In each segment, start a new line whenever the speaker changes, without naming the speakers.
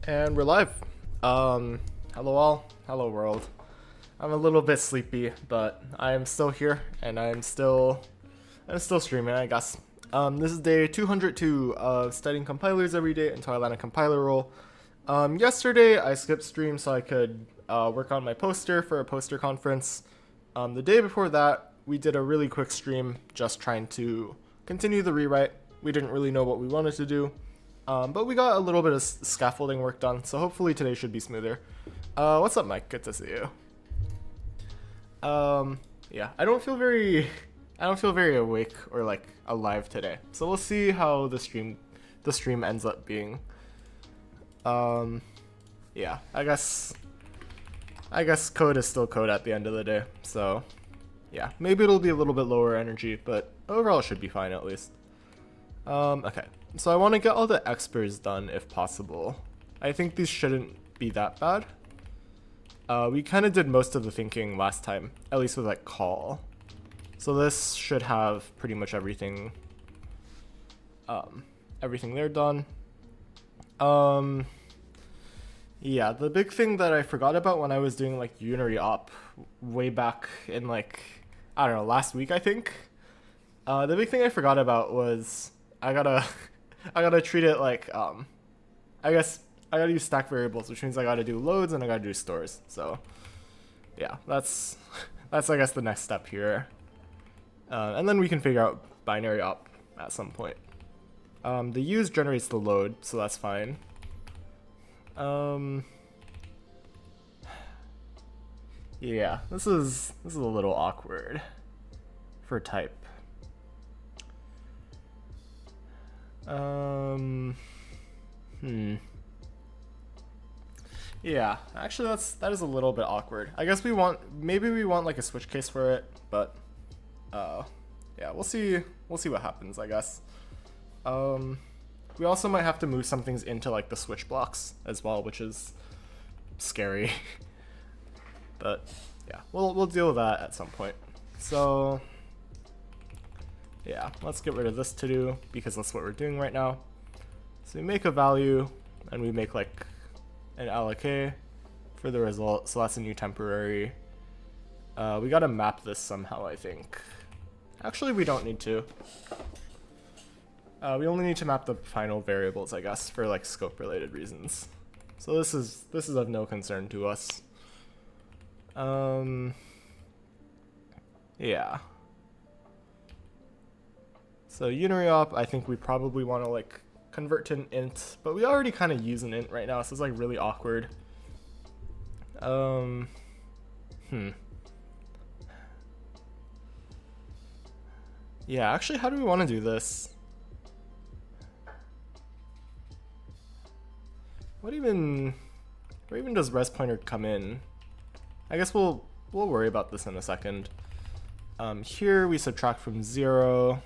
And we're live. Hello all, hello world. I'm a little bit sleepy, but I am still here, and I'm still streaming, I guess. This is day 202 of studying compilers every day until I land a compiler role. Yesterday I skipped stream so I could work on my poster for a poster conference. The day before that, we did a really quick stream just trying to continue the rewrite. We didn't really know what we wanted to do. But we got a little bit of scaffolding work done, so hopefully today should be smoother. What's up, Mike? Good to see you. Yeah, I don't feel very awake or like alive today. So we'll see how the stream ends up being. Yeah, I guess code is still code at the end of the day. So yeah, maybe it'll be a little bit lower energy, but overall it should be fine at least. Okay. So I want to get all the exprs done if possible. I think these shouldn't be that bad. We kind of did most of the thinking last time, at least with like call. So this should have pretty much everything there done. Yeah, the big thing that I forgot about when I was doing like unary op way back in like, I don't know, last week I think. The big thing I forgot about was I gotta treat it like, I guess I gotta use stack variables, which means I gotta do loads and I gotta do stores. So yeah, that's I guess the next step here. And then we can figure out binary op at some point. The use generates the load, so that's fine. Yeah, this is a little awkward for type. Yeah, actually that is a little bit awkward. I guess maybe we want like a switch case for it, but yeah, we'll see what happens, I guess. We also might have to move some things into like the switch blocks as well, which is scary. But yeah, we'll deal with that at some point. So yeah, let's get rid of this to do because that's what we're doing right now. So we make a value and we make like an alloc for the result. So that's a new temporary. We gotta map this somehow, I think. Actually, we don't need to. We only need to map the final variables, I guess, for like scope related reasons. So this is of no concern to us. Yeah. So unary op, I think we probably want to like convert to an int, but we already kind of use an int right now, so it's like really awkward. Yeah, actually, how do we want to do this? Where even does res pointer come in? I guess we'll worry about this in a second. Here we subtract from 0.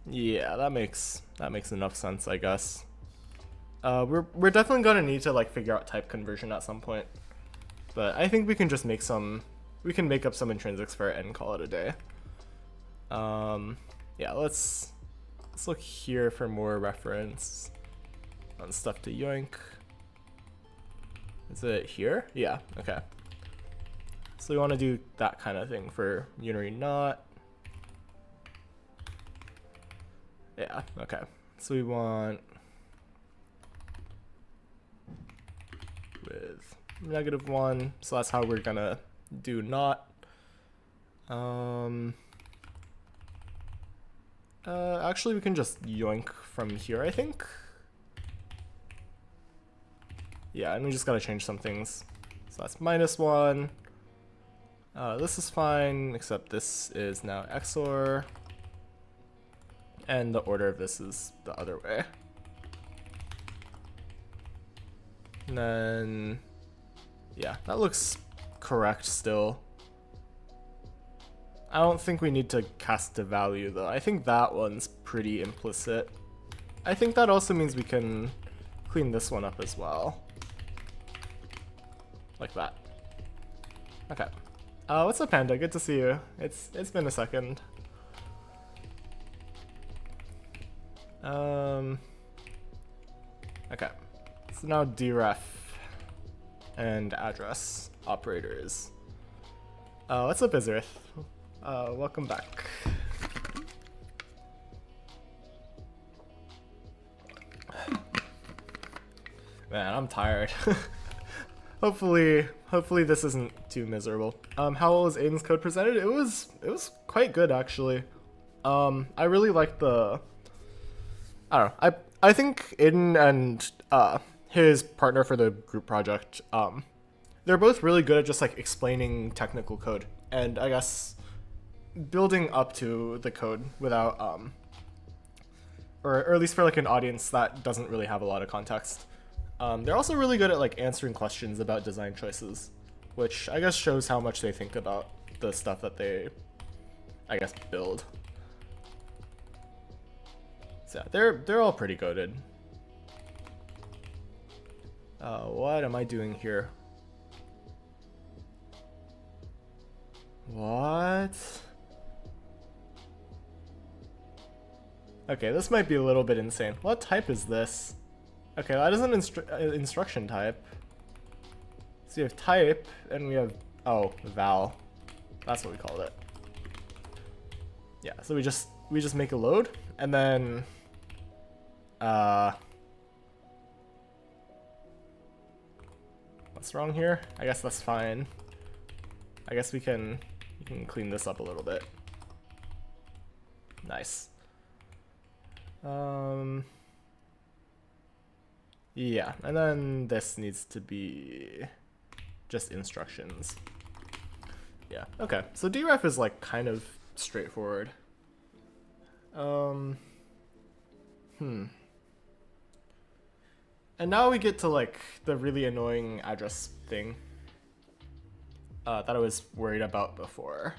Yeah, that makes enough sense, I guess. We're definitely gonna need to like figure out type conversion at some point, but I think we can just make up some intrinsics for it and call it a day. Yeah, let's look here for more reference on stuff to yoink. Is it here? Yeah, okay. So we want to do that kind of thing for unary not. Yeah, okay. So we want with -1, so that's how we're gonna do not. Actually we can just yoink from here, I think. Yeah, and we just gotta change some things. So that's -1. This is fine, except this is now XOR. And the order of this is the other way. And then, yeah, that looks correct still. I don't think we need to cast a value though. I think that one's pretty implicit. I think that also means we can clean this one up as well. Like that. Okay. What's up, Panda? Good to see you. It's been a second. Okay, so now deref and address operators. What's up, Izrith? Welcome back. Man, I'm tired. Hopefully this isn't too miserable. How was Aiden's code presented? It was quite good actually. I really liked the. I don't know. I think Aiden and his partner for the group project, they're both really good at just like explaining technical code and I guess building up to the code without or at least for like an audience that doesn't really have a lot of context. They're also really good at like answering questions about design choices, which I guess shows how much they think about the stuff that they, I guess, build. So yeah, they're all pretty goated. What am I doing here? What? Okay, this might be a little bit insane. What type is this? Okay, that is an instruction type. So you have type, and we have, oh, val. That's what we called it. Yeah, so we just make a load, and then, what's wrong here? I guess that's fine. I guess we can clean this up a little bit. Nice. Yeah, and then this needs to be just instructions. Yeah, okay. So deref is like kind of straightforward. And now we get to like the really annoying address thing that I was worried about before.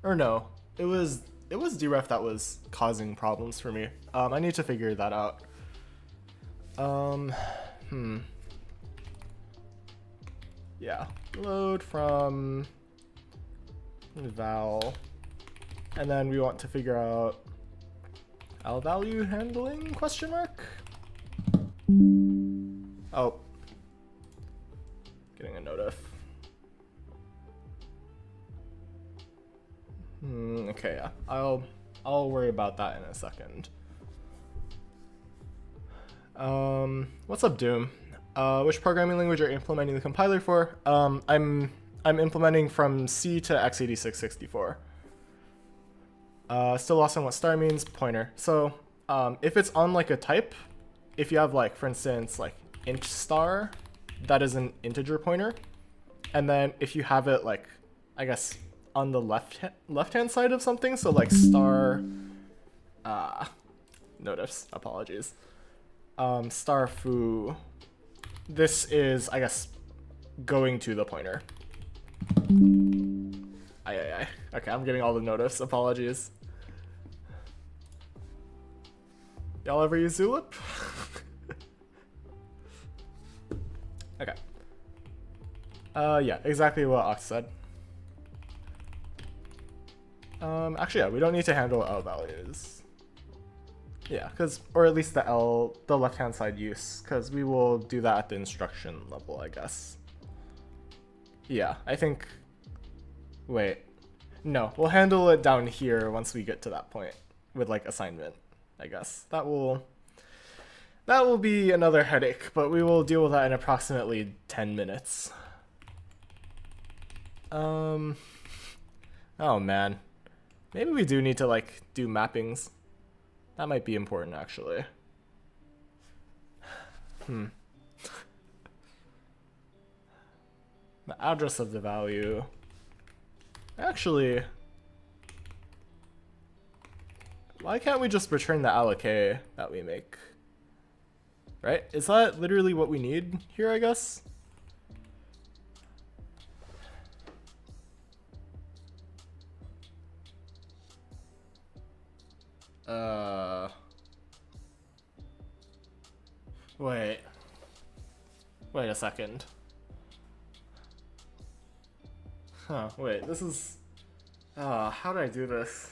Or no, it was deref that was causing problems for me. I need to figure that out. Yeah, load from val, and then we want to figure out al value handling question mark. Oh, getting a notif. Okay, yeah, I'll worry about that in a second. What's up, Doom? Which programming language are you implementing the compiler for? I'm implementing from C to x86-64. Still lost on what star means. Pointer. So if it's on like a type, if you have like, for instance, like int star, that is an integer pointer, and then if you have it like, I guess, on the left hand side of something, so like star notifs, apologies, star foo, this is, I guess, going to the pointer. Okay, I'm getting all the notifs, apologies. Y'all ever use Zulip? Okay. Yeah, exactly what Ox said. Actually, yeah, we don't need to handle L values. Yeah, or at least the left-hand side use, because we will do that at the instruction level, I guess. Yeah, I think, wait, no, we'll handle it down here once we get to that point with like assignment, I guess. That will be another headache, but we will deal with that in approximately 10 minutes. Oh man. Maybe we do need to like do mappings. That might be important actually. The address of the value. Actually, why can't we just return the alloc that we make? Right? Is that literally what we need here, I guess? Wait a second. Huh, wait, this is... how do I do this?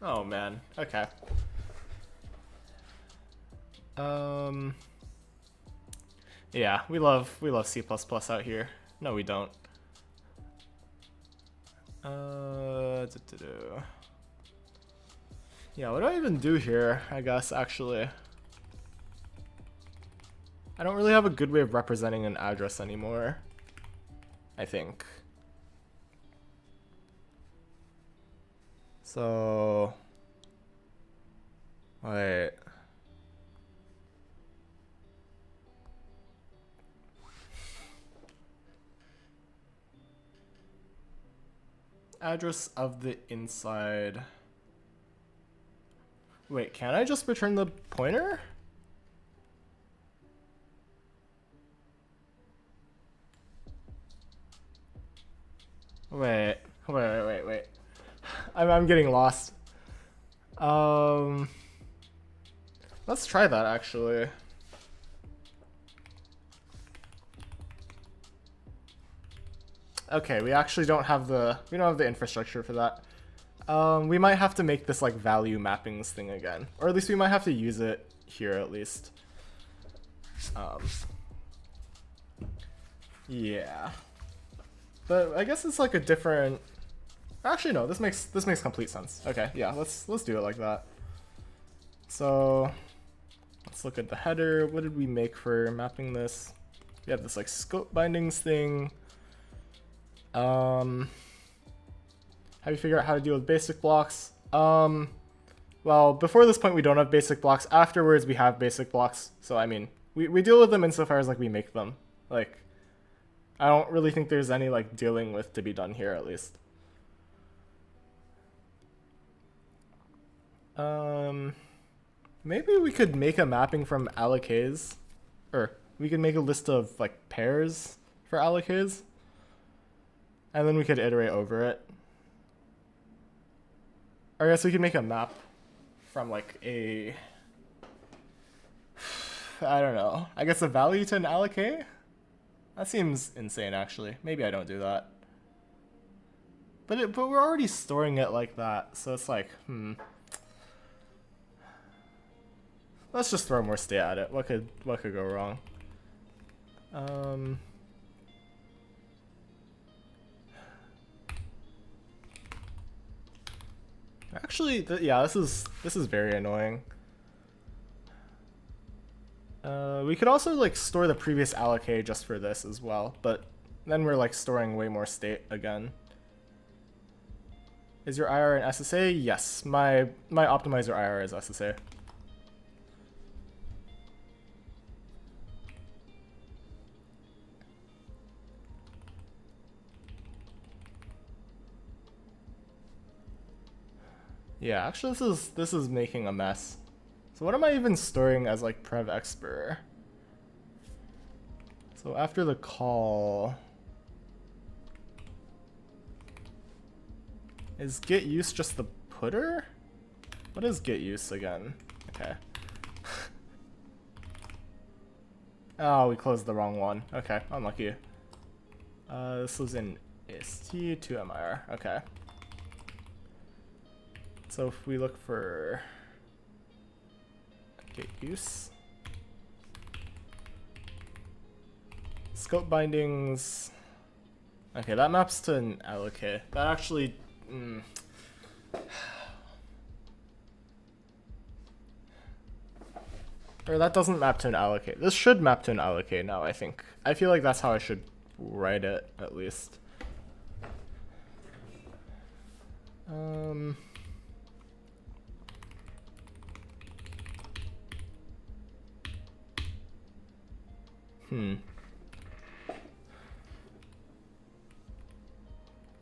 Oh man. Okay. Yeah, we love C++ out here. No, we don't. Yeah, what do I even do here? I guess actually, I don't really have a good way of representing an address anymore, I think. So, wait. Address of the inside. Wait, can I just return the pointer? Wait. I'm getting lost. Let's try that actually. Okay, we actually don't have the infrastructure for that. We might have to make this like value mappings thing again, or at least we might have to use it here at least. Yeah, but I guess it's like a different. Actually, no. This makes complete sense. Okay, yeah. Let's do it like that. So let's look at the header. What did we make for mapping this? We have this like scope bindings thing. How do you figure out how to deal with basic blocks? Well, before this point we don't have basic blocks. Afterwards we have basic blocks. So I mean, we deal with them insofar as like we make them. Like, I don't really think there's any like dealing with to be done here at least. Maybe we could make a mapping from allocays, or we could make a list of like pairs for allocays, and then we could iterate over it. Or I guess we could make a map from like a, I don't know, I guess a value to an allocate? That seems insane actually. Maybe I don't do that. But we're already storing it like that, so it's like, Let's just throw more state at it. What could go wrong? Actually, yeah, this is very annoying. We could also like store the previous allocate just for this as well, but then we're like storing way more state again. Is your IR an SSA? Yes, my optimizer IR is SSA. Yeah, actually this is making a mess. So what am I even storing as like prev expr? So after the call, is get use just the putter? What is get use again? Okay. Oh, we closed the wrong one. Okay, unlucky. This was in st to mir. Okay. So if we look for get use, scope bindings, okay, that maps to an allocate. That actually, or that doesn't map to an allocate. This should map to an allocate now, I think. I feel like that's how I should write it, at least.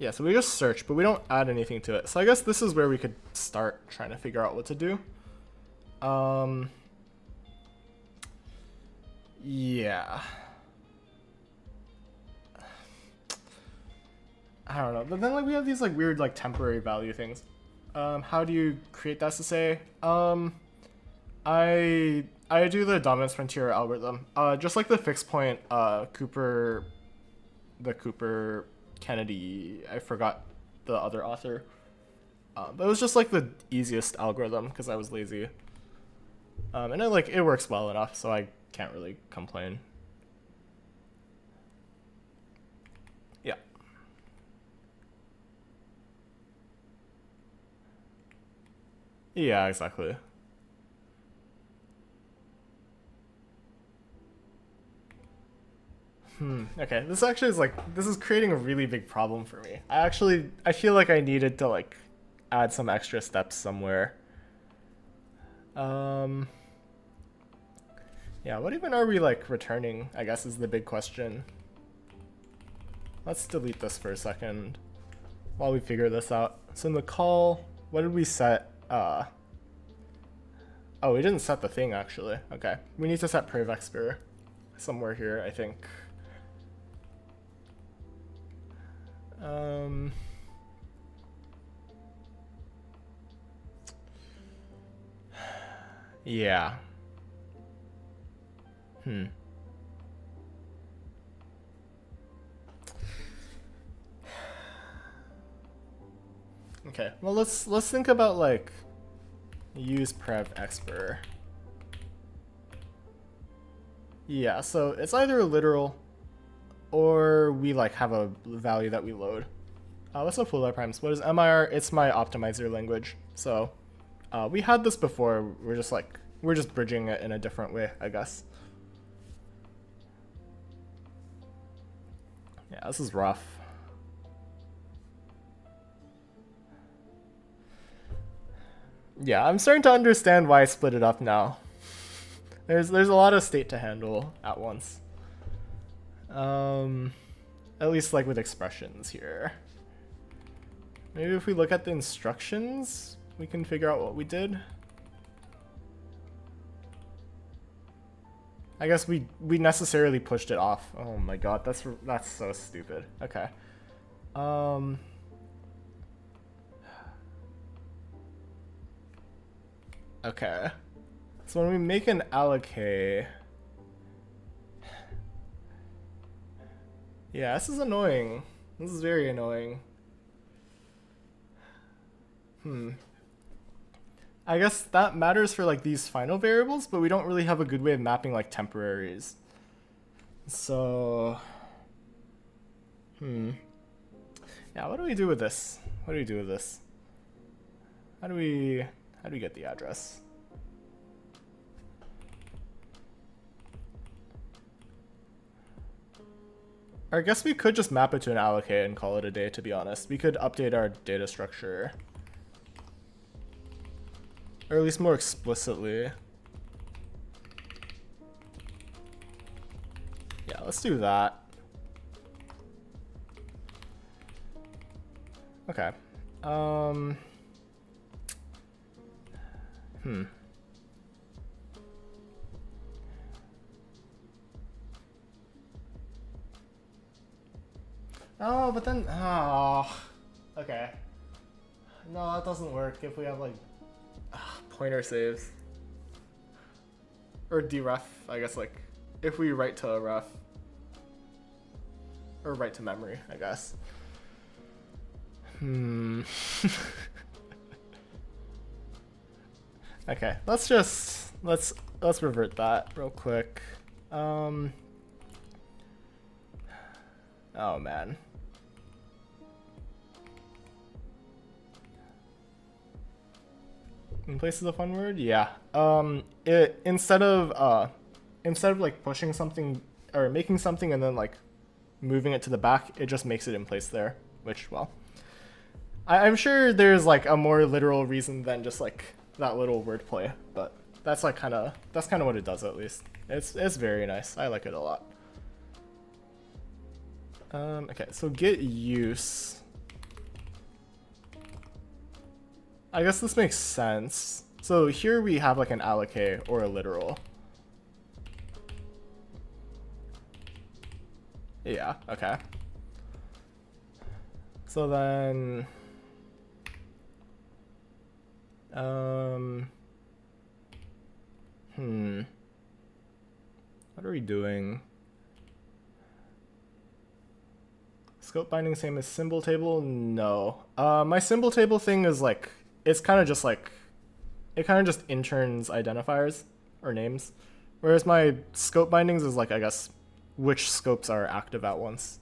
Yeah, so we just search, but we don't add anything to it. So I guess this is where we could start trying to figure out what to do. Yeah. I don't know, but then like we have these like weird like temporary value things. How do you create that to say? I do the dominance frontier algorithm. Just like the fixed point, Cooper Kennedy, I forgot the other author. But it was just like the easiest algorithm because I was lazy. And it works well enough, so I can't really complain. Yeah. Yeah, exactly. Okay, this actually is this is creating a really big problem for me. I feel like I needed to add some extra steps somewhere. Yeah, what even are we returning, I guess, is the big question. Let's delete this for a second while we figure this out. So in the call, what did we set? Oh, we didn't set the thing actually. Okay, we need to set priv expr somewhere here, I think. Yeah. Okay, well let's think about use priv expr. Yeah, so it's either a literal or we have a value that we load. Let's not pull that primes. What is MIR? It's my optimizer language. So we had this before. We're just bridging it in a different way, I guess. Yeah, this is rough. Yeah, I'm starting to understand why I split it up now. There's a lot of state to handle at once. At least with expressions here. Maybe if we look at the instructions, we can figure out what we did. I guess we necessarily pushed it off. Oh my god, that's so stupid. Okay. Okay. So when we make an allocate, yeah, this is annoying. This is very annoying. I guess that matters for these final variables, but we don't really have a good way of mapping temporaries. So, yeah, what do we do with this? What do we do with this? How do we get the address? Or I guess we could just map it to an allocate and call it a day, to be honest. We could update our data structure. Or at least more explicitly. Yeah, let's do that. Okay. Oh, but then, okay. No, that doesn't work if we have pointer saves. Or deref, I guess if we write to a ref. Or write to memory, I guess. Okay, let's revert that real quick. Oh man. In place is a fun word? Yeah. Instead of pushing something or making something and then moving it to the back, it just makes it in place there. Which, well, I'm sure there's a more literal reason than just that little wordplay, but that's kind of what it does at least. It's very nice. I like it a lot. Okay, so get use. I guess this makes sense. So here we have an allocate or a literal. Yeah, okay. So then what are we doing? Scope binding same as symbol table? No. My symbol table thing is like, it's kind of just like, it kind of just interns identifiers or names. Whereas my scope bindings is like, I guess, which scopes are active at once.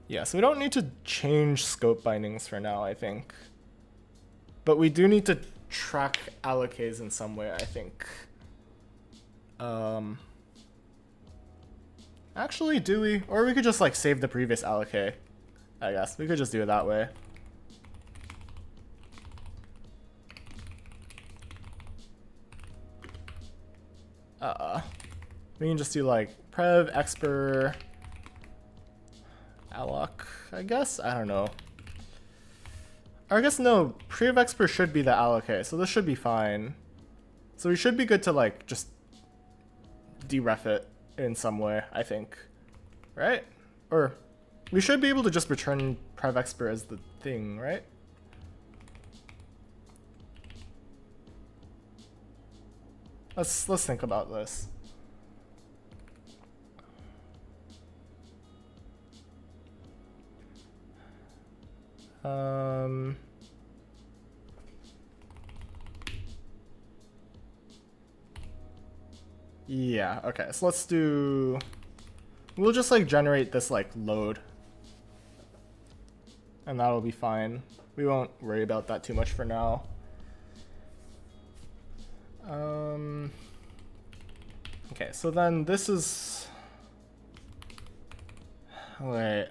Yeah, so we don't need to change scope bindings for now, I think. But we do need to track allocates in some way, I think. Actually, do we? Or we could just like save the previous allocate, I guess. We could just do it that way. We can just do like prev expr alloc, I guess? I don't know. Or I guess no, prev expr should be the allocate, so this should be fine. So we should be good to like just deref it in some way, I think. Right? Or we should be able to just return prev expr as the thing, right? Let's think about this. Yeah, okay, so let's do, we'll just like generate this like load. And that'll be fine. We won't worry about that too much for now. Okay, so then this is, wait,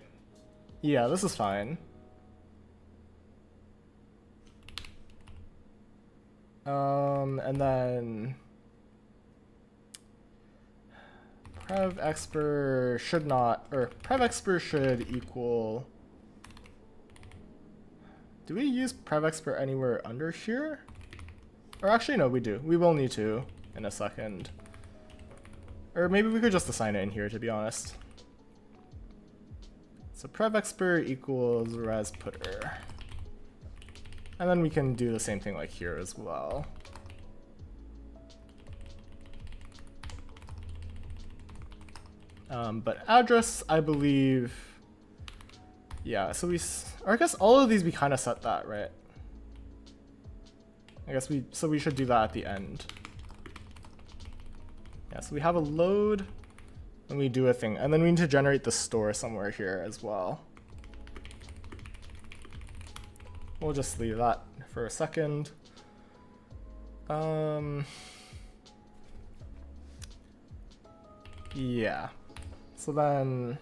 yeah, this is fine. And then prev expr should not, or prev expr should equal, do we use prev expr anywhere under here? Or actually, no, we do. We will need to in a second. Or maybe we could just assign it in here, to be honest. So prev expr equals res putter. And then we can do the same thing like here as well. But address, I believe, yeah, so or I guess all of these we kind of set that, right? I guess so we should do that at the end. Yeah, so we have a load, and we do a thing, and then we need to generate the store somewhere here as well. We'll just leave that for a second. Yeah, so then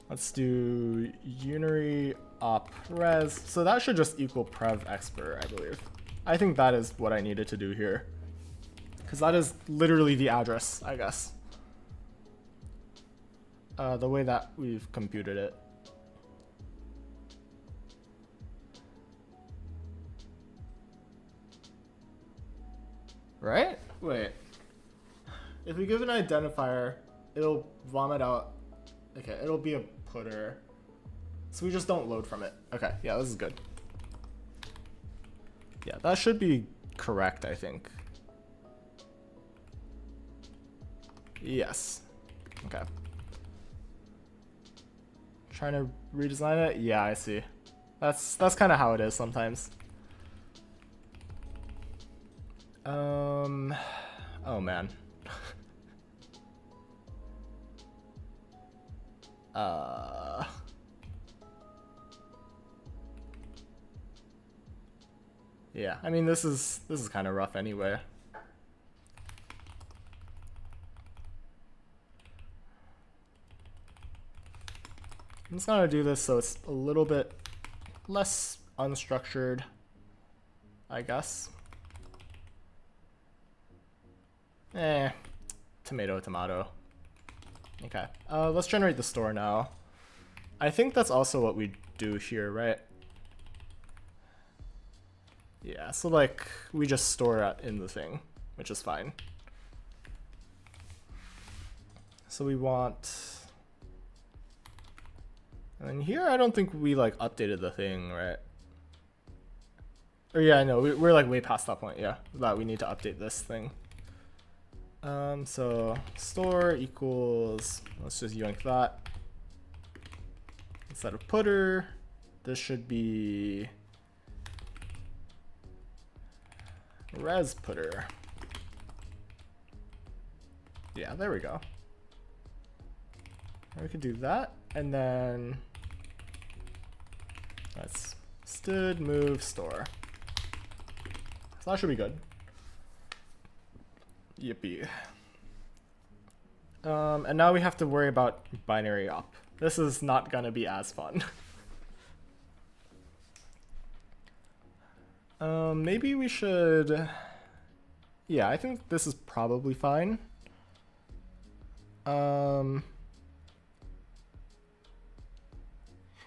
let's do unary op res. So that should just equal prev expr, I believe. I think that is what I needed to do here, because that is literally the address, I guess. The way that we've computed it. Right? Wait. If we give an identifier, it'll vomit out. Okay, it'll be a putter. So we just don't load from it. Okay, yeah, this is good. Yeah, that should be correct, I think. Yes. Okay. Trying to redesign it? Yeah, I see. That's kind of how it is sometimes. Oh man. Yeah, I mean this is kind of rough anyway. I'm just gonna do this so it's a little bit less unstructured, I guess. Tomato, tomato. Okay, let's generate the store now. I think that's also what we do here, right? Yeah, so like we just store it in the thing, which is fine. So we want, and then here I don't think we like updated the thing, right? Or yeah, I know, we're like way past that point, yeah, that we need to update this thing. So store equals, let's just yoink that. Instead of putter, this should be res putter. Yeah, there we go. We could do that, and then that's std move store. So that should be good. Yippee. And now we have to worry about binary op. This is not gonna be as fun. Maybe we should... Yeah, I think this is probably fine.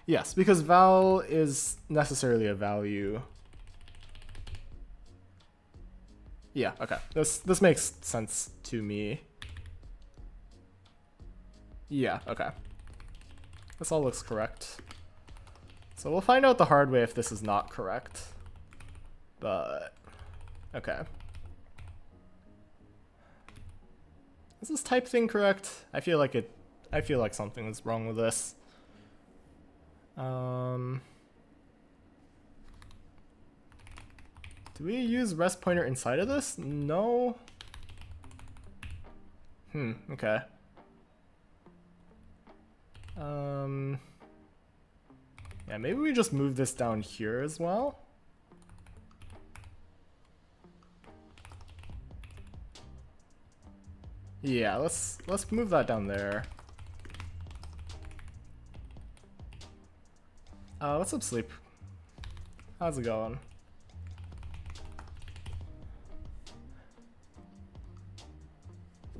Yes, because val is necessarily a value. Yeah, okay. This makes sense to me. Yeah, okay. This all looks correct. So we'll find out the hard way if this is not correct. But okay. Is this type thing correct? I feel like something is wrong with this. Do we use rest pointer inside of this? No. Okay. Yeah, maybe we just move this down here as well. Yeah, let's move that down there. What's up, Sleep? How's it going?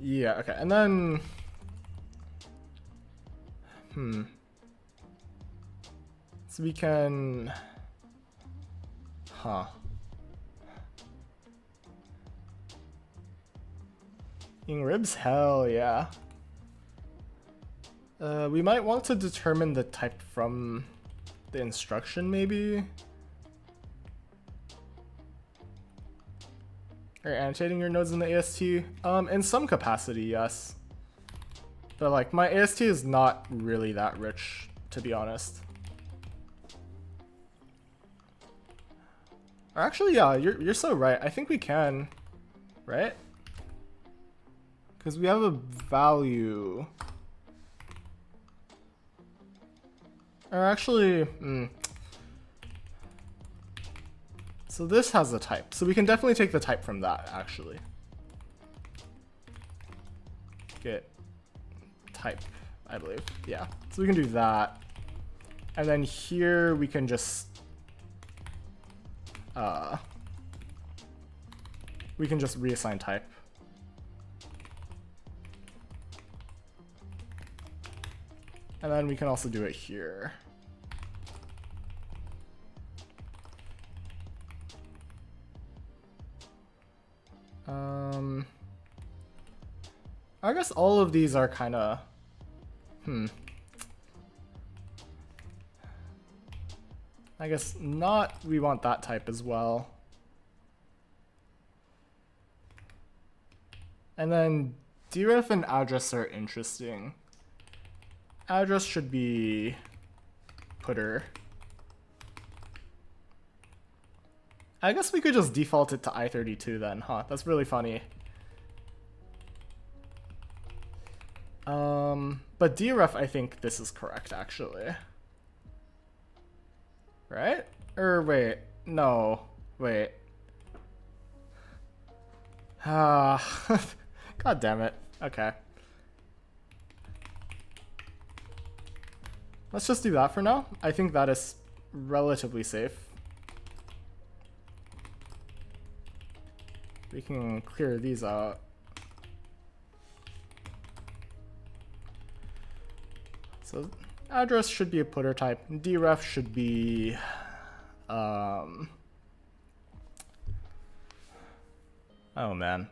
Yeah, okay, and then... So we can... Eating ribs? Hell yeah. We might want to determine the type from the instruction, maybe? Are you annotating your nodes in the AST? In some capacity, yes. But like, my AST is not really that rich, to be honest. Or actually, yeah, you're so right. I think we can, right? Because we have a value. Or actually, so this has a type. So we can definitely take the type from that, actually. Get type, I believe. Yeah. So we can do that. And then here we can just reassign type. And then we can also do it here. I guess all of these are kind of, I guess not, we want that type as well. And then deref and address are interesting. Address should be putter. I guess we could just default it to I32 then, huh? That's really funny. But deref, I think this is correct, actually. Right? Or wait, no, wait. God damn it. Okay. Let's just do that for now. I think that is relatively safe. We can clear these out. So address should be a putter type. Deref should be oh man.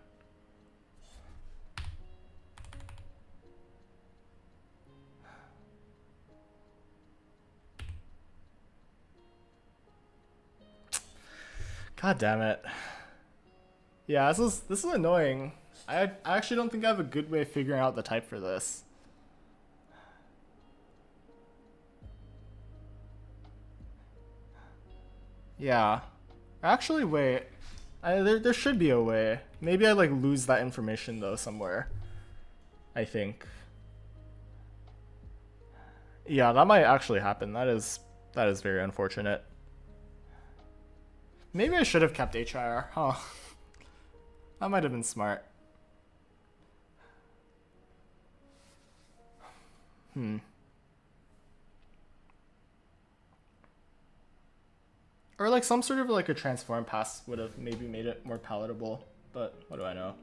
God damn it. Yeah, this is annoying. I actually don't think I have a good way of figuring out the type for this. Yeah. Actually, wait. There should be a way. Maybe I like lose that information though somewhere. I think. Yeah, that might actually happen. That is very unfortunate. Maybe I should have kept HIR, huh? That might have been smart. Or like some sort of like a transform pass would have maybe made it more palatable, but what do I know?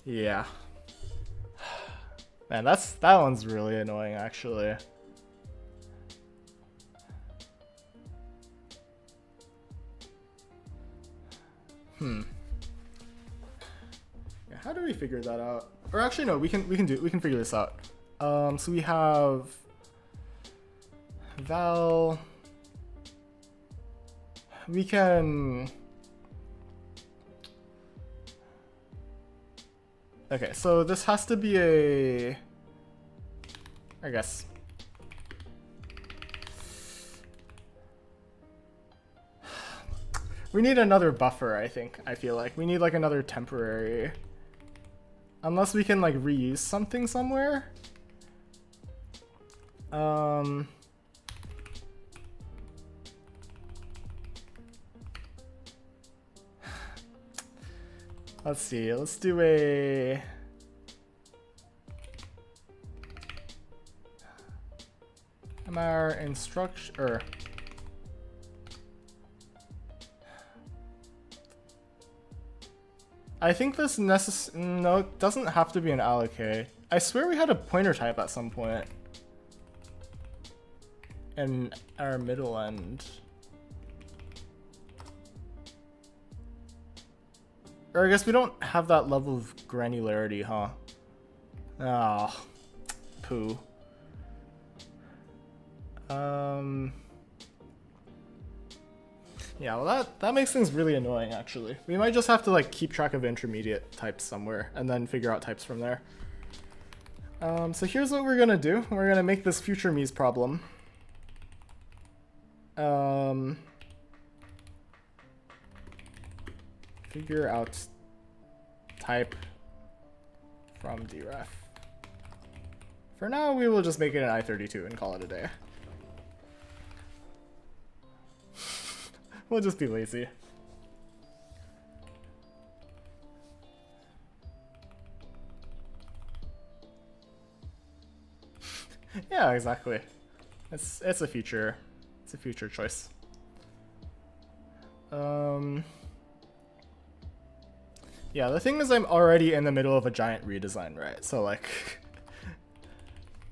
Yeah. Man, that one's really annoying actually. Yeah, how do we figure that out? Or actually no, we can figure this out. So we have val. We can. Okay, so this has to be a. I guess. We need another buffer, I think. I feel like we need like another temporary. Unless we can like reuse something somewhere. Let's see. Let's do a. MR instruction or. I think this no, it doesn't have to be an allocate. I swear we had a pointer type at some point. In our middle end. Or I guess we don't have that level of granularity, huh? Ah, poo. Yeah, well that makes things really annoying actually. We might just have to like keep track of intermediate types somewhere and then figure out types from there. So here's what we're gonna do. We're gonna make this future Mies problem. Figure out type from dref. For now, we will just make it an I32 and call it a day. We'll just be lazy. Yeah, exactly. It's a future choice. Yeah, the thing is I'm already in the middle of a giant redesign, right? So like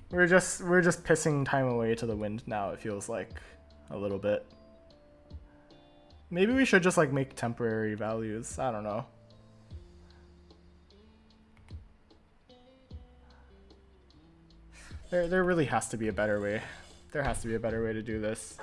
we're just pissing time away to the wind now, it feels like a little bit. Maybe we should just like make temporary values. I don't know. There really has to be a better way. There has to be a better way to do this.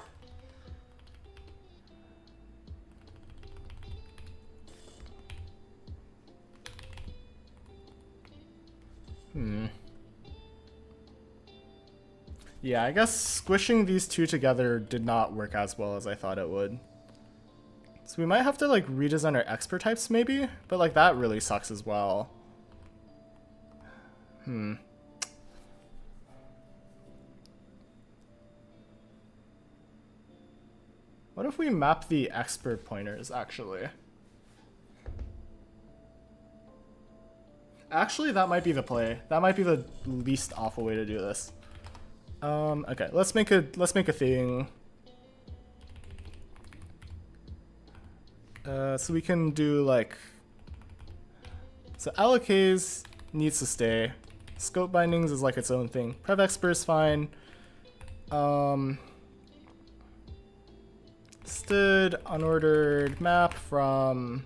Yeah, I guess squishing these two together did not work as well as I thought it would. So we might have to like redesign our expert types maybe, but like that really sucks as well. What if we map the expert pointers actually? Actually, that might be the play. That might be the least awful way to do this. Okay, let's make a thing. So we can do like, so allocates needs to stay. Scope bindings is like its own thing. Prev expert is fine. Stood unordered map from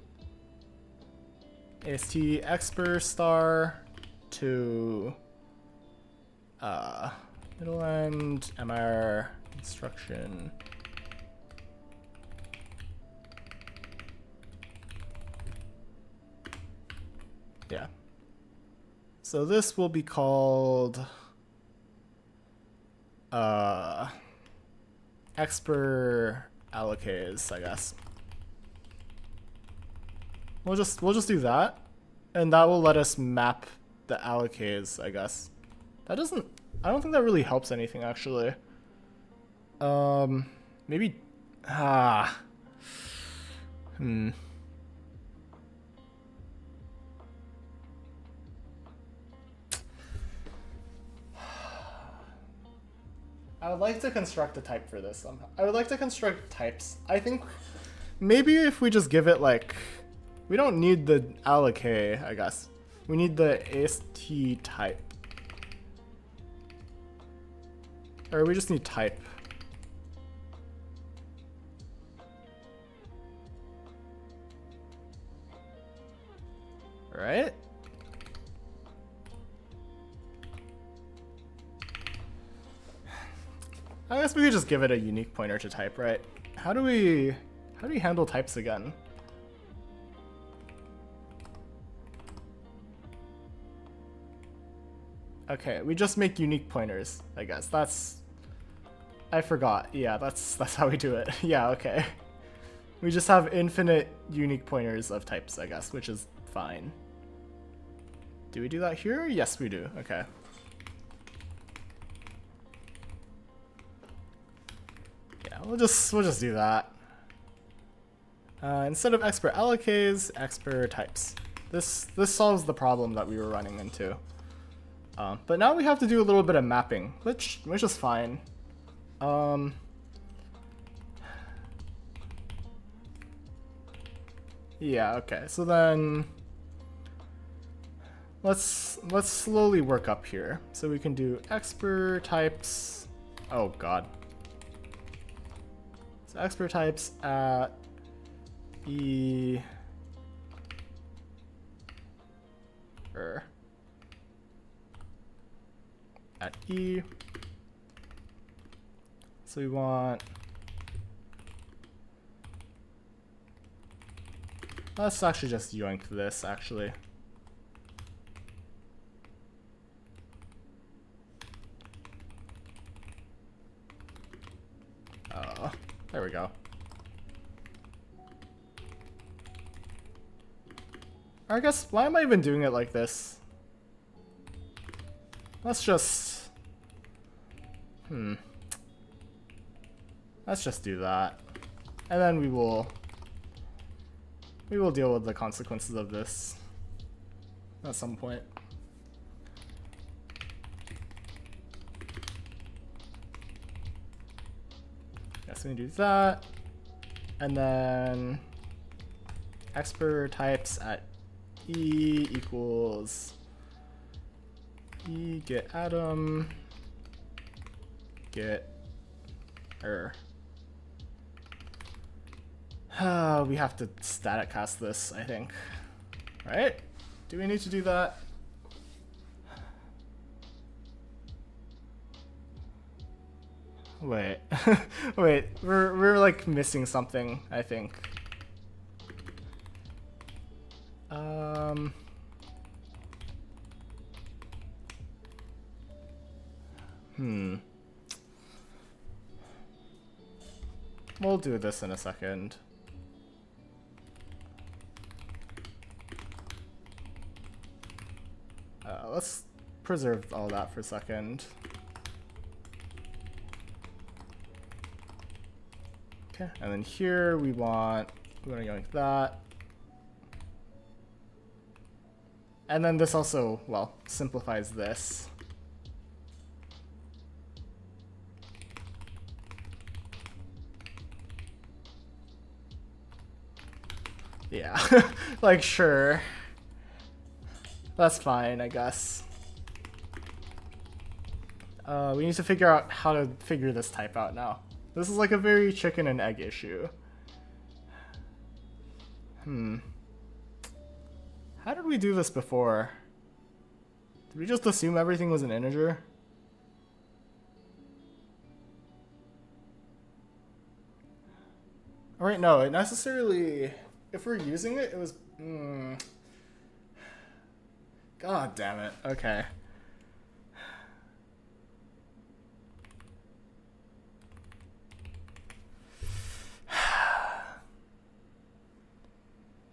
AST expr star to middle end MR instruction. Yeah. So this will be called expr allocase, I guess. We'll just do that, and that will let us map the allocase, I guess. That doesn't. I don't think that really helps anything actually. Maybe. I would like to construct a type for this somehow. I would like to construct types. I think maybe if we just give it like, we don't need the allocate, I guess. We need the AST type. Or we just need type. Right? I guess we could just give it a unique pointer to type, right? How do we handle types again? Okay, we just make unique pointers, I guess. I forgot. Yeah, that's how we do it. Yeah, okay. We just have infinite unique pointers of types, I guess, which is fine. Do we do that here? Yes, we do. Okay. Yeah, we'll just do that. Instead of expr allocase, expr types. This solves the problem that we were running into. But now we have to do a little bit of mapping, which is fine. Yeah, okay. So then let's slowly work up here. So we can do expr types. Oh god. So expr types at e at e. So we want, let's actually just yoink this actually. There we go. I guess, why am I even doing it like this? Let's just, let's just do that. And then we will deal with the consequences of this at some point. Yes, we can do that. And then expr types at e equals e get atom get we have to static cast this, I think. Right? Do we need to do that? Wait. Wait, we're like missing something, I think. We'll do this in a second. Let's preserve all that for a second. Okay, and then here we want to go like that. And then this also, well, simplifies this. Yeah, like sure. That's fine, I guess. We need to figure out how to figure this type out now. This is like a very chicken and egg issue. How did we do this before? Did we just assume everything was an integer? Alright, no, it necessarily, if we're using it, it was, God damn it, okay.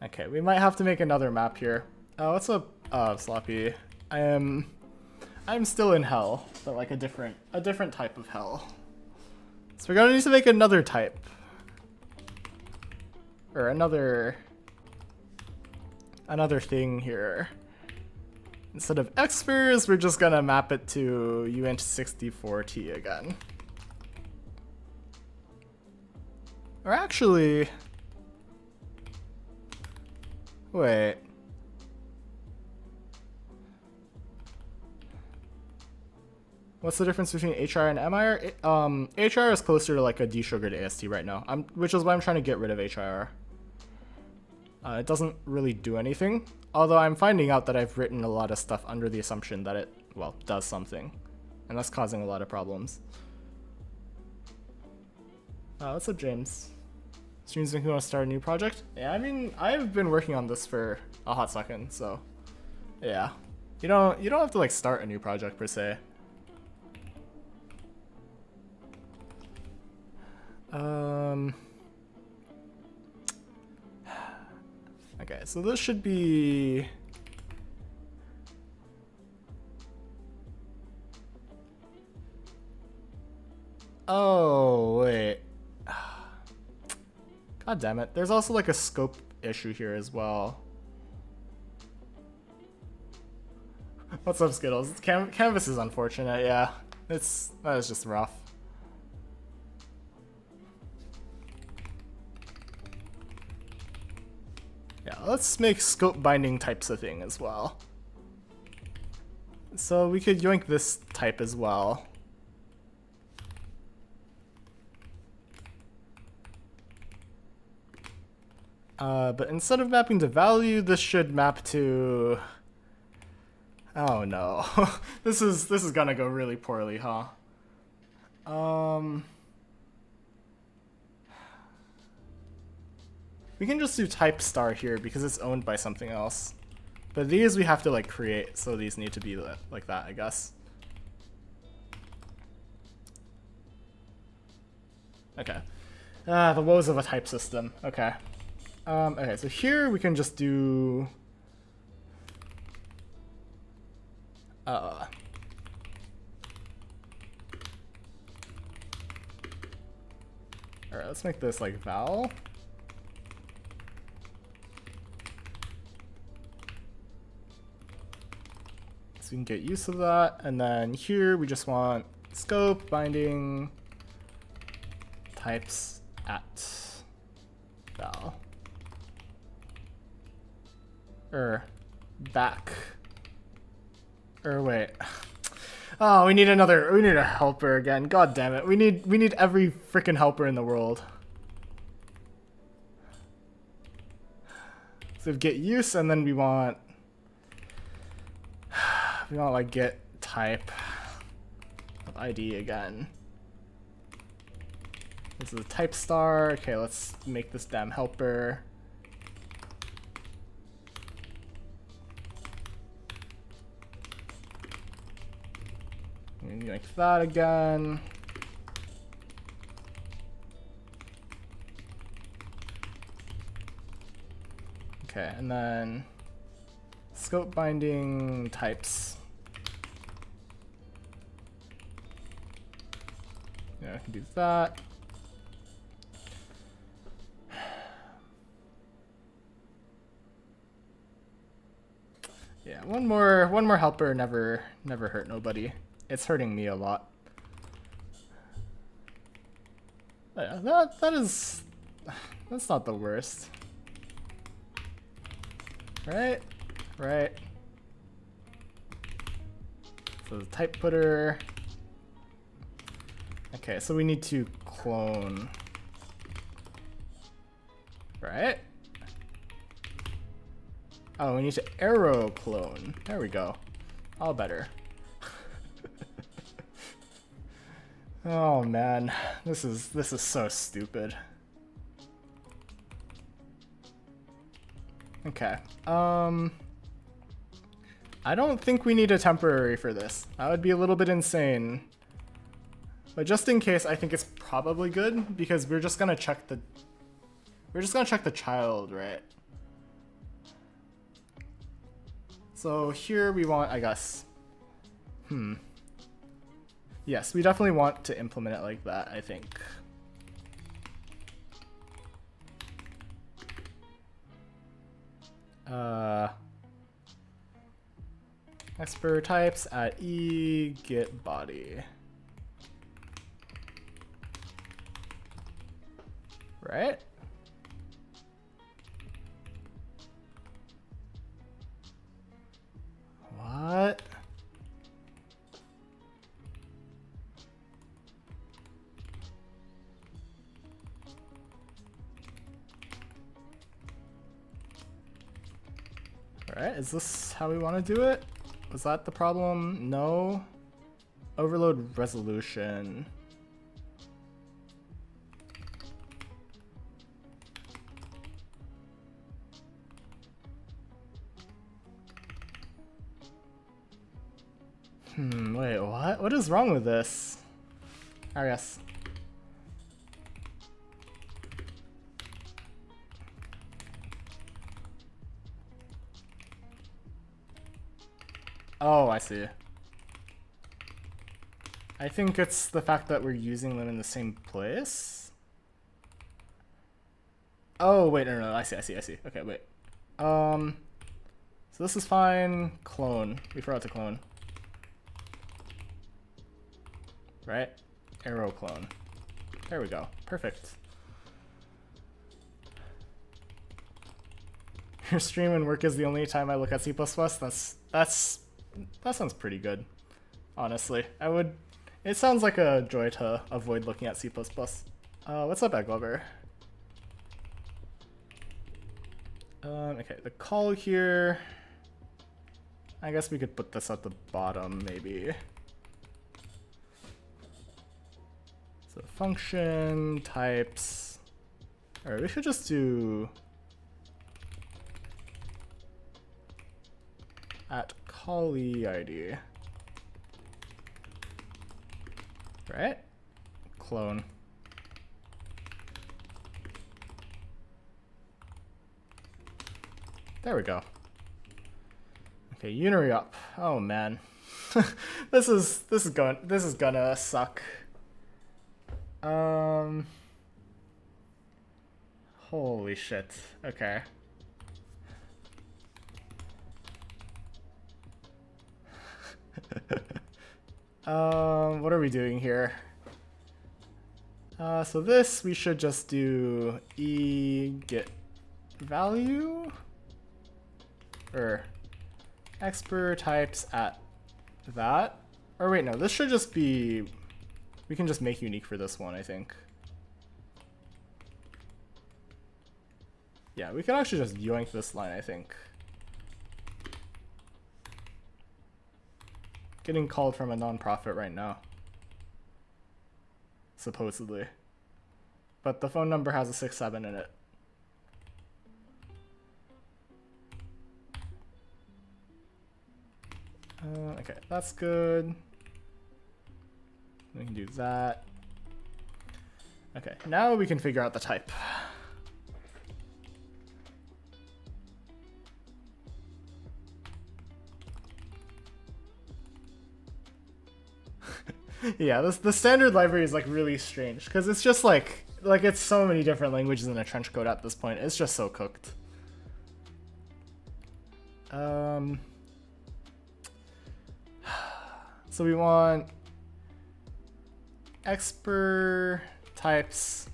Okay, we might have to make another map here. What's up, Sloppy? I'm still in hell, but like a different type of hell. So we're gonna need to make another type. Or another thing here. Instead of exprs, we're just gonna map it to uint64t again. Or actually, wait. What's the difference between HR and MIR? HR is closer to like a desugared AST right now, which is why I'm trying to get rid of HIR. It doesn't really do anything, although I'm finding out that I've written a lot of stuff under the assumption that it, well, does something, and that's causing a lot of problems. What's up, James? Streams make me want to start a new project? Yeah, I mean, I've been working on this for a hot second, so yeah. You don't have to like start a new project per se. Okay, so this should be... Oh, wait. God damn it. There's also like a scope issue here as well. What's up, Skittles? Canvas is unfortunate, yeah. That is just rough. Yeah, let's make scope binding types a thing as well. So we could yoink this type as well. But instead of mapping to value, this should map to... Oh no. This is gonna go really poorly, huh? We can just do type star here because it's owned by something else. But these we have to like create, so these need to be like that, I guess. Okay. The woes of a type system. Okay. Okay, so here we can just do... Alright, let's make this like val. So we can get use of that, and then here we just want scope binding types at val. Back. Wait. Oh, we need a helper again. God damn it. We need every freaking helper in the world. So get use, and then we want like get type of ID again. This is a type star. Okay, let's make this damn helper. Like that again. Okay, and then scope binding types. Yeah, I can do that. Yeah, one more helper never hurt nobody. It's hurting me a lot. Yeah, that's not the worst. Right? Right. So the type putter. Okay, so we need to clone. Right? Oh, we need to arrow clone. There we go. All better. Oh man, this is so stupid. Okay. I don't think we need a temporary for this. That would be a little bit insane. But just in case, I think it's probably good because we're just gonna check the child, right? So here we want, I guess. Yes, we definitely want to implement it like that, I think. Expr types at e get body. Right? What? Alright, is this how we want to do it? Was that the problem? No. Overload resolution. Wait, what? What is wrong with this? I guess. Oh, I see. I think it's the fact that we're using them in the same place. Oh, wait, no, I see. Okay, wait. So this is fine. Clone. We forgot to clone. Right? Arrow clone. There we go. Perfect. Your stream and work is the only time I look at C++. That sounds pretty good. Honestly. It sounds like a joy to avoid looking at C++. What's up, Egglover? Okay, the call here. I guess we could put this at the bottom, maybe. So function types. Alright, we should just do at callee ID. Right? Clone. There we go. Okay, unary up. Oh man. this is gonna suck. Holy shit. Okay. What are we doing here? So this we should just do e get value or expr types at that. Or wait, no, this should just be, we can just make unique for this one, I think. Yeah, we can actually just yoink this line, I think. Getting called from a non-profit right now. Supposedly. But the phone number has a 67 in it. Okay, that's good. We can do that. Okay, now we can figure out the type. Yeah, the standard library is like really strange because it's just like it's so many different languages in a trench coat at this point. It's just so cooked. So we want expr types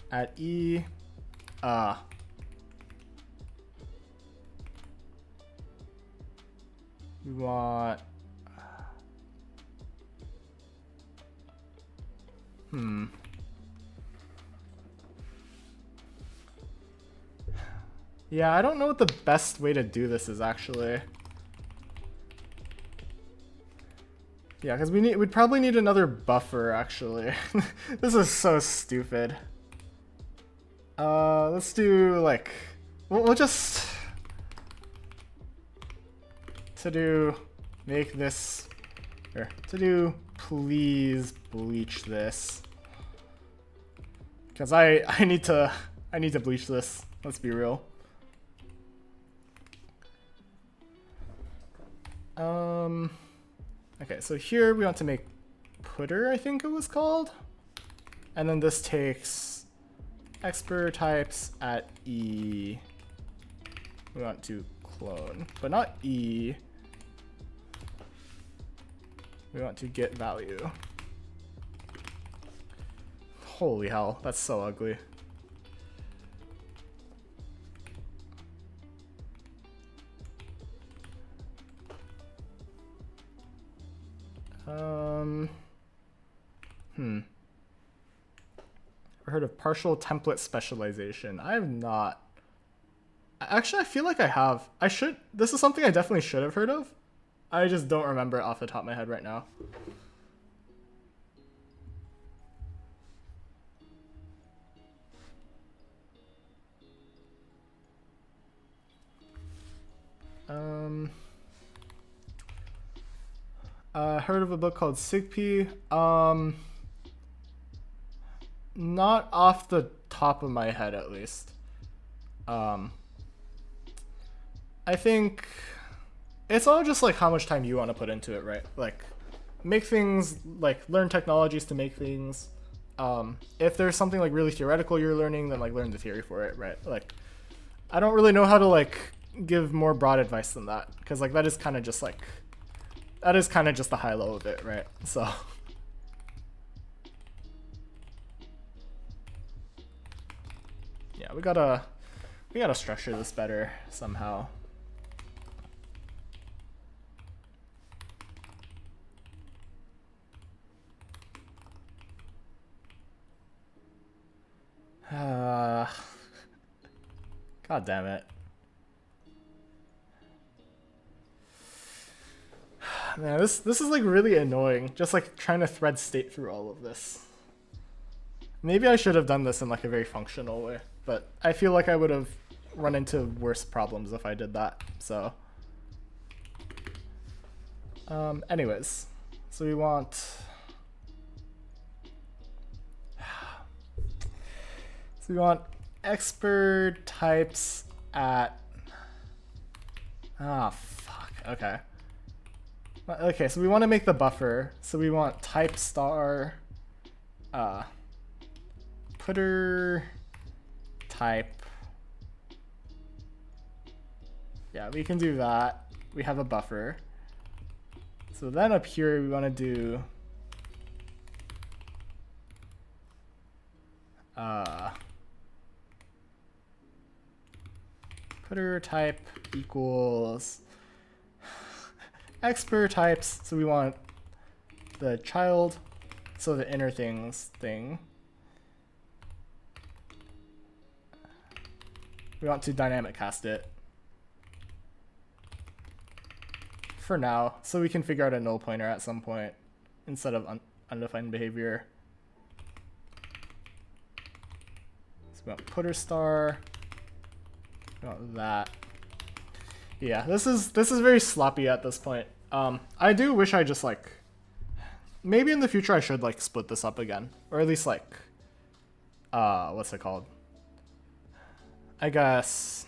at e. We want Yeah, I don't know what the best way to do this is actually. Yeah, because we'd probably need another buffer actually. This is so stupid. Let's do like we'll just make this or please bleach this. Because I need to bleach this. Let's be real. Okay, so here we want to make putter, I think it was called. And then this takes expr types at E. We want to clone, but not E. We want to get value. Holy hell, that's so ugly. Ever heard of partial template specialization? I have not. Actually, I feel like I have. I should. This is something I definitely should have heard of. I just don't remember it off the top of my head right now. Heard of a book called SIGP. Not off the top of my head, at least. I think it's all just like how much time you want to put into it, right? Like, make things, like learn technologies to make things. If there's something like really theoretical you're learning, then like learn the theory for it, right? Like, I don't really know how to like give more broad advice than that, because like that is kind of just like the high low of it, right? So yeah, we gotta structure this better somehow. God damn it. Man, this is like really annoying. Just like trying to thread state through all of this. Maybe I should have done this in like a very functional way, but I feel like I would have run into worse problems if I did that. So, anyways, so we want. So we want expr types at. Ah, fuck. Okay. Okay, so we want to make the buffer. So we want type star putter type. Yeah, we can do that. We have a buffer. So then up here we want to do putter type equals expr types. So we want the child, so the inner things thing. We want to dynamic cast it for now, so we can figure out a null pointer at some point instead of undefined behavior. So we want putter star. We want that. Yeah, this is very sloppy at this point. I do wish I just like, maybe in the future I should like split this up again, or at least like, what's it called? I guess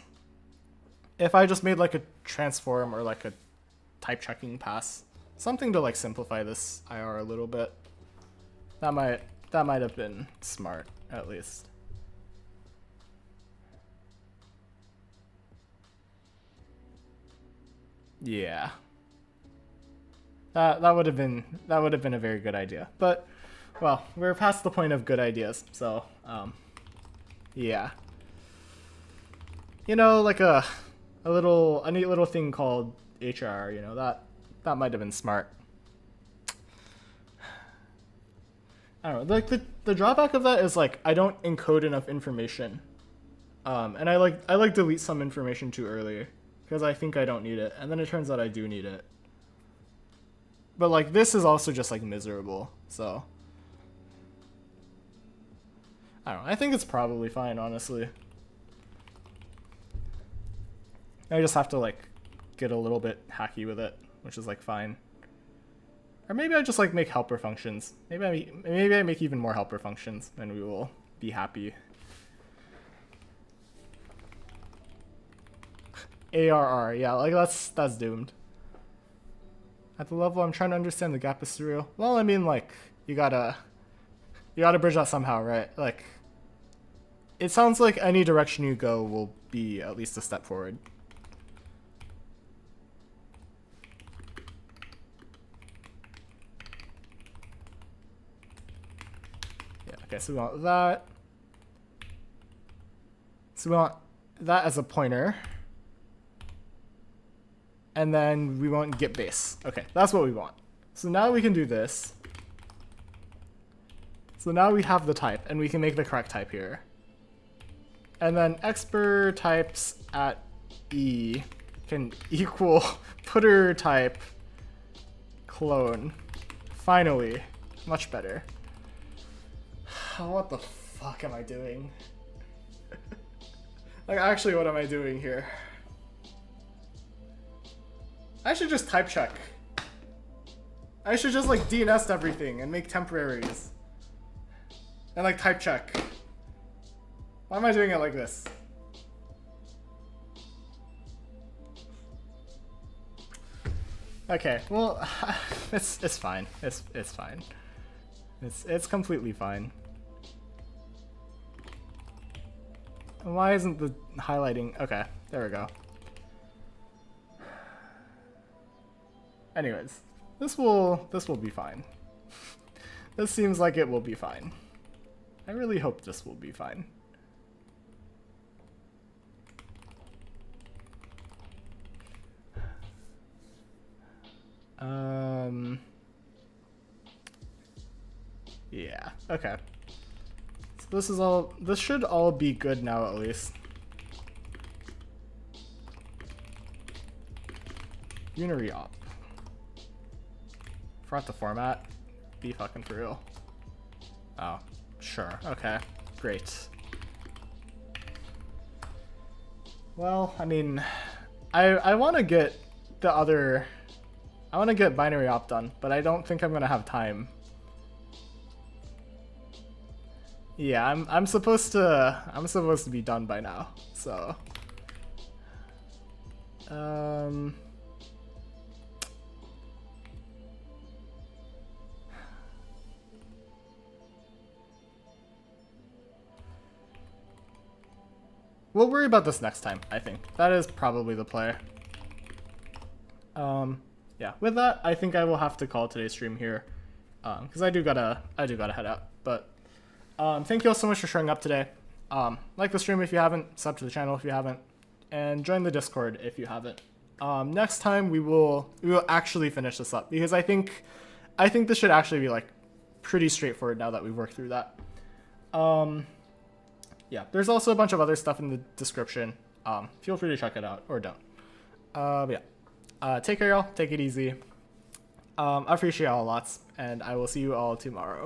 if I just made like a transform or like a type checking pass, something to like simplify this IR a little bit. That might have been smart at least. Yeah. That would have been a very good idea. But well, we're past the point of good ideas, so yeah. You know, like a neat little thing called HR, you know, that might have been smart. I don't know, like the drawback of that is like I don't encode enough information And I like delete some information too early because I think I don't need it, and then it turns out I do need it. But like this is also just like miserable, so I don't know. I think it's probably fine, honestly. I just have to like get a little bit hacky with it, which is like fine. Or maybe I just like make helper functions. Maybe I make even more helper functions, and we will be happy. ARR, yeah, like that's doomed. At the level I'm trying to understand, the gap is surreal. Well, I mean, like you gotta bridge that somehow, right? Like it sounds like any direction you go will be at least a step forward. Yeah, okay, so we want that. So we want that as a pointer. And then we want get base. Okay, that's what we want. So now we can do this. So now we have the type, and we can make the correct type here. And then expr types at e can equal putter type clone. Finally, much better. What the fuck am I doing? Like, actually, what am I doing here? I should just type check. I should just like DNS everything and make temporaries. And like type check. Why am I doing it like this? Okay, well, it's fine. It's fine. It's completely fine. Why isn't the highlighting? Okay, there we go. Anyways, this will be fine. This seems like it will be fine. I really hope this will be fine. Yeah, okay. So this should all be good now at least. Unary op. Forgot the format. Be fucking for real. Oh, sure. Okay, great. Well, I mean, I want to get the other. I want to get binary op done, but I don't think I'm gonna have time. Yeah, I'm supposed to be done by now. So, we'll worry about this next time, I think. That is probably the play. Yeah, with that, I think I will have to call today's stream here. Because I do gotta head out. But thank you all so much for showing up today. Like the stream if you haven't, sub to the channel if you haven't, and join the Discord if you haven't. Next time we will actually finish this up, because I think this should actually be like pretty straightforward now that we've worked through that. Yeah, there's also a bunch of other stuff in the description. Feel free to check it out, or don't. But yeah, take care, y'all. Take it easy. I appreciate y'all lots, and I will see you all tomorrow.